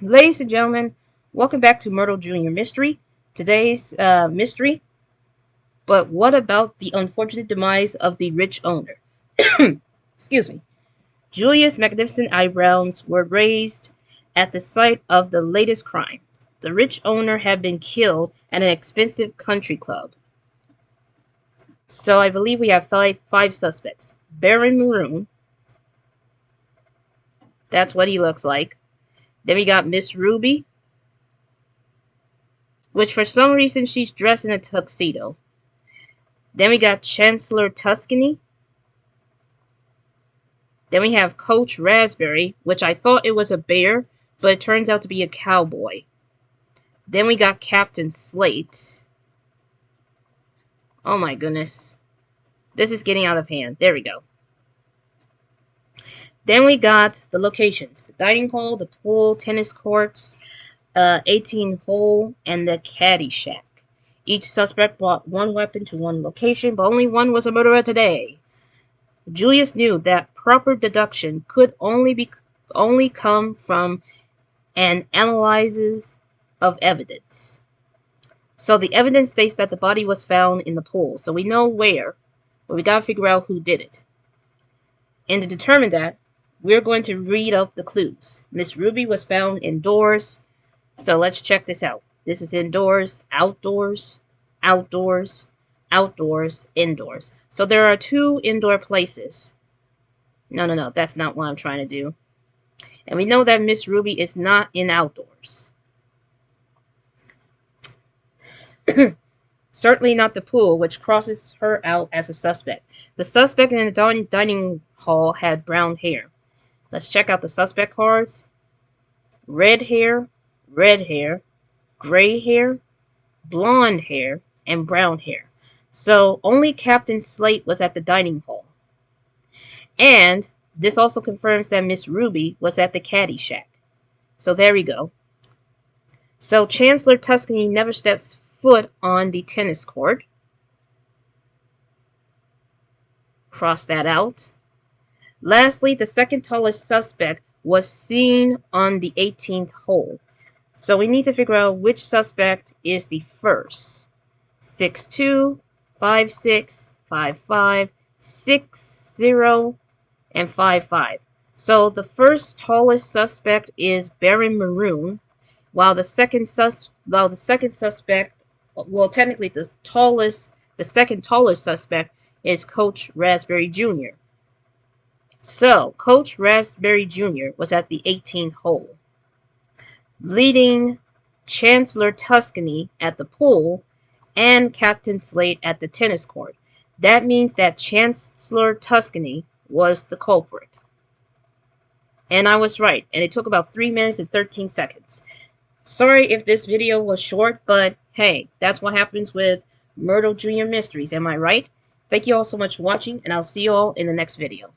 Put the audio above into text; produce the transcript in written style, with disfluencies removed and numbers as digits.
Ladies and gentlemen, welcome back to Myrtle Jr. Mystery. Today's mystery, but what about the unfortunate demise of the rich owner? Excuse me. Julius' magnificent eyebrows were raised at the sight of the latest crime. The rich owner had been killed at an expensive country club. So I believe we have five suspects. Baron Maroon, that's what he looks like. Then we got Miss Ruby, which for some reason she's dressed in a tuxedo. Then we got Chancellor Tuscany. Then we have Coach Raspberry, which I thought it was a bear, but it turns out to be a cowboy. Then we got Captain Slate. Oh my goodness. This is getting out of hand. There we go. Then we got the locations. The dining hall, the pool, tennis courts, 18 hole, and the caddy shack. Each suspect brought one weapon to one location, but only one was a murderer today. Julius knew that proper deduction could only come from an analysis of evidence. So the evidence states that the body was found in the pool, so we know where, but we gotta figure out who did it. And to determine that, we're going to read up the clues. Miss Ruby was found indoors, so let's check this out. This is indoors, outdoors, outdoors, outdoors, indoors. So there are two indoor places. No, that's not what I'm trying to do. And we know that Miss Ruby is not in outdoors. Certainly not the pool, which crosses her out as a suspect. The suspect in the dining hall had brown hair. Let's check out the suspect cards. Red hair, gray hair, blonde hair, and brown hair. So only Captain Slate was at the dining hall. And this also confirms that Miss Ruby was at the caddy shack. So there we go. So Chancellor Tuscany never steps foot on the tennis court. Cross that out. Lastly, the second tallest suspect was seen on the 18th hole. So we need to figure out which suspect is the first. 6'2", 5'6", 5'5", 6'0", and 5'5". So the first tallest suspect is Baron Maroon, while the second suspect, well, technically the second tallest suspect is Coach Raspberry Jr. So Coach Raspberry Jr. was at the 18th hole, leading Chancellor Tuscany at the pool and Captain Slate at the tennis court. That means that Chancellor Tuscany was the culprit. And I was right, and it took about 3 minutes and 13 seconds. Sorry if this video was short, but hey, that's what happens with Myrtle Jr. Mysteries, am I right? Thank you all so much for watching, and I'll see you all in the next video.